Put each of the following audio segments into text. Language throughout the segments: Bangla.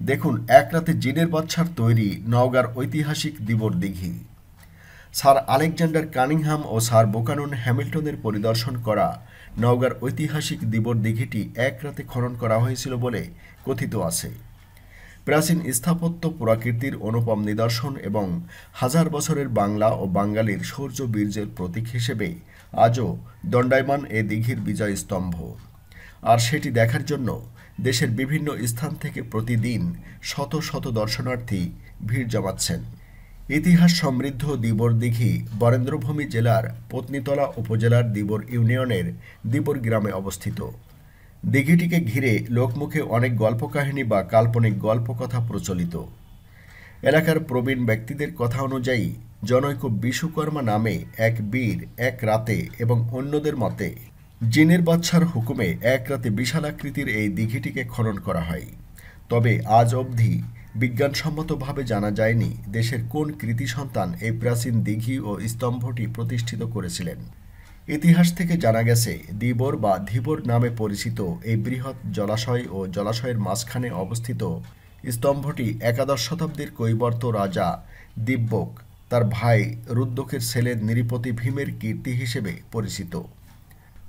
দেখুন, এক রাতে জিনের বাদশার তৈরি নওগাঁর ঐতিহাসিক দিবর দিঘি। স্যার আলেকজান্ডার কানিংহাম ও স্যার বুকানন হ্যামিল্টনের পরিদর্শন করা নওগাঁর ঐতিহাসিক দিবর দিঘিটি এক রাতে খনন করা হয়েছিল বলে কথিত আছে। প্রাচীন স্থাপত্য পুরাকীর্তির অনুপম নিদর্শন এবং হাজার বছরের বাংলা ও বাঙালির শৌর্য বীর্যের প্রতীক হিসেবে আজও দণ্ডায়মান এ দিঘির বিজয় স্তম্ভ। আর সেটি দেখার জন্য দেশের বিভিন্ন স্থান থেকে প্রতিদিন শত শত দর্শনার্থী ভিড় জমাচ্ছেন। ইতিহাস সমৃদ্ধ দিবর দিঘি বরেন্দ্রভূমি জেলার পত্নীতলা উপজেলার দিবর ইউনিয়নের দিবর গ্রামে অবস্থিত। দিঘিটিকে ঘিরে লোকমুখে অনেক গল্পকাহিনী বা কাল্পনিক গল্পকথা প্রচলিত। এলাকার প্রবীণ ব্যক্তিদের কথা অনুযায়ী জনৈক বিশ্বকর্মা নামে এক বীর এক রাতে এবং অন্যদের মতে জিনের বাদশার হুকুমে এক রাতে বিশালাকৃতির এই দিঘিটিকে খনন করা হয়। তবে আজ অবধি বিজ্ঞানসম্মতভাবে জানা যায়নি দেশের কোন কৃতি সন্তান এই প্রাচীন দিঘি ও স্তম্ভটি প্রতিষ্ঠিত করেছিলেন। ইতিহাস থেকে জানা গেছে দিবর বা ধীবর নামে পরিচিত এই বৃহৎ জলাশয় ও জলাশয়ের মাঝখানে অবস্থিত স্তম্ভটি একাদশ শতাব্দীর কৈবর্ত রাজা দিব্যক তার ভাই রুদ্রকের ছেলে নৃপতি ভীমের কীর্তি হিসেবে পরিচিত।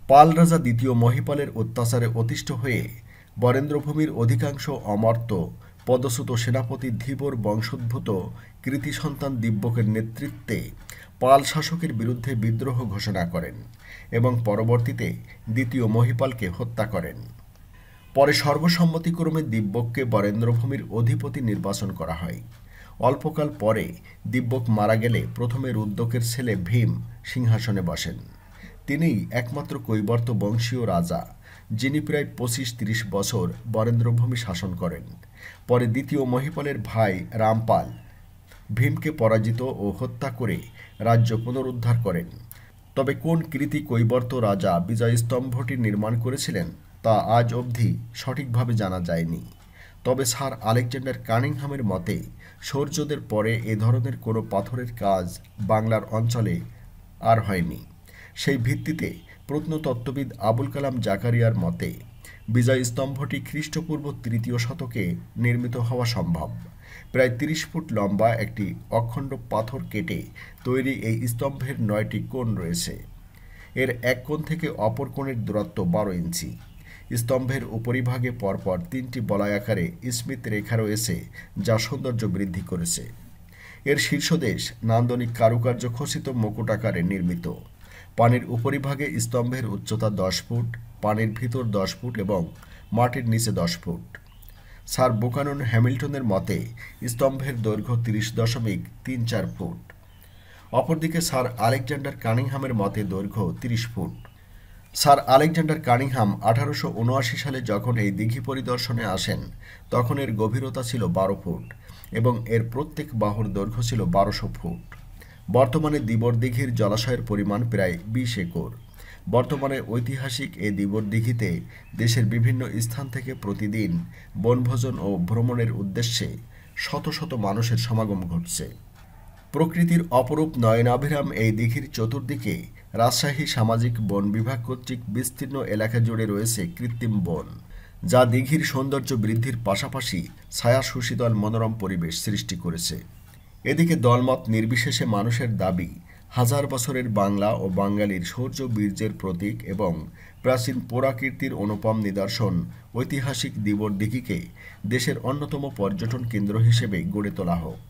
পাল রাজা দ্বিতীয় মহিপালের অত্যাচারে অতিষ্ঠ হয়ে বরেন্দ্রভূমির অধিকাংশ অমর্ত্য পদচ্যুত সেনাপতি ধীবর বংশোদ্ভূত কৃতি সন্তান দিব্যকের নেতৃত্বে পাল শাসকের বিরুদ্ধে বিদ্রোহ ঘোষণা করেন এবং পরবর্তীতে দ্বিতীয় মহিপালকে হত্যা করেন। পরে সর্বসম্মতিক্রমে দিব্যককে বরেন্দ্রভূমির অধিপতি নির্বাচন করা হয়। অল্পকাল পরে দিব্যক মারা গেলে প্রথমে রুদ্রকের ছেলে ভীম সিংহাসনে বসেন। তিনিই একমাত্র কৈবর্ত বংশীয় রাজা যিনি প্রায় ২৫-৩০ বছর বরেন্দ্রভূমি শাসন করেন। পরে দ্বিতীয় মহিপালের ভাই রামপাল ভীমকে পরাজিত ও হত্যা করে রাজ্য পুনরুদ্ধার করেন। তবে কোন কৃতি কৈবর্ত রাজা বিজয়স্তম্ভটি নির্মাণ করেছিলেন তা আজ অবধি সঠিকভাবে জানা যায়নি। তবে স্যার আলেকজান্ডার কানিংহামের মতে শৌর্যদের পরে এ ধরনের কোনো পাথরের কাজ বাংলার অঞ্চলে আর হয়নি। সেই ভিত্তিতে প্রত্নতত্ত্ববিদ আবুল কালাম জাকারিয়ার মতে বিজয়স্তম্ভটি খ্রিস্টপূর্ব ৩য় শতকে নির্মিত হওয়া সম্ভব। প্রায় ৩০ ফুট লম্বা একটি অখণ্ড পাথর কেটে তৈরি এই স্তম্ভের ৯টি কোণ রয়েছে। এর এক কোণ থেকে অপর কোণের দূরত্ব ১২ ইঞ্চি। স্তম্ভের উপরিভাগে পরপর ৩টি বলয়াকারে স্মৃত রেখা রয়েছে যা সৌন্দর্য বৃদ্ধি করেছে। এর শীর্ষদেশ নান্দনিক কারুকার্য খচিত মুকুট আকারে নির্মিত। পানির উপরিভাগে স্তম্ভের উচ্চতা ১০ ফুট, পানির ভিতর ১০ ফুট এবং মাটির নিচে ১০ ফুট। স্যার বুকানন হ্যামিল্টনের মতে স্তম্ভের দৈর্ঘ্য ৩০.৩৪ ফুট। অপরদিকে স্যার আলেকজান্ডার কানিংহামের মতে দৈর্ঘ্য ৩০ ফুট। স্যার আলেকজান্ডার কানিংহাম ১৮৭৯ সালে যখন এই দিঘি পরিদর্শনে আসেন তখন এর গভীরতা ছিল ১২ ফুট এবং এর প্রত্যেক বাহুর দৈর্ঘ্য ছিল ১২০০ ফুট। বর্তমানে দিবর দিঘির জলাশয়ের পরিমাণ প্রায় ২০ একর। বর্তমানে ঐতিহাসিক এ দিবর দিঘিতে দেশের বিভিন্ন স্থান থেকে প্রতিদিন বনভোজন ও ভ্রমণের উদ্দেশ্যে শত শত মানুষের সমাগম ঘটছে। প্রকৃতির অপরূপ নয়নাভিরাম এই দিঘির চতুর্দিকে রাজশাহী সামাজিক বন বিভাগ কর্তৃক বিস্তীর্ণ এলাকা জুড়ে রয়েছে কৃত্রিম বন, যা দিঘির সৌন্দর্য বৃদ্ধির পাশাপাশি ছায়া সুশীতল মনোরম পরিবেশ সৃষ্টি করেছে। এদিকে দলমত নির্বিশেষে মানুষের দাবি হাজার বছরের বাংলা ও বাঙালির শৌর্য বীর্যের প্রতীক এবং প্রাচীন পুরাকীর্তির অনুপম নিদর্শন ঐতিহাসিক দিবর দিঘিকে দেশের অন্যতম পর্যটন কেন্দ্র হিসেবে গড়ে তোলা হোক।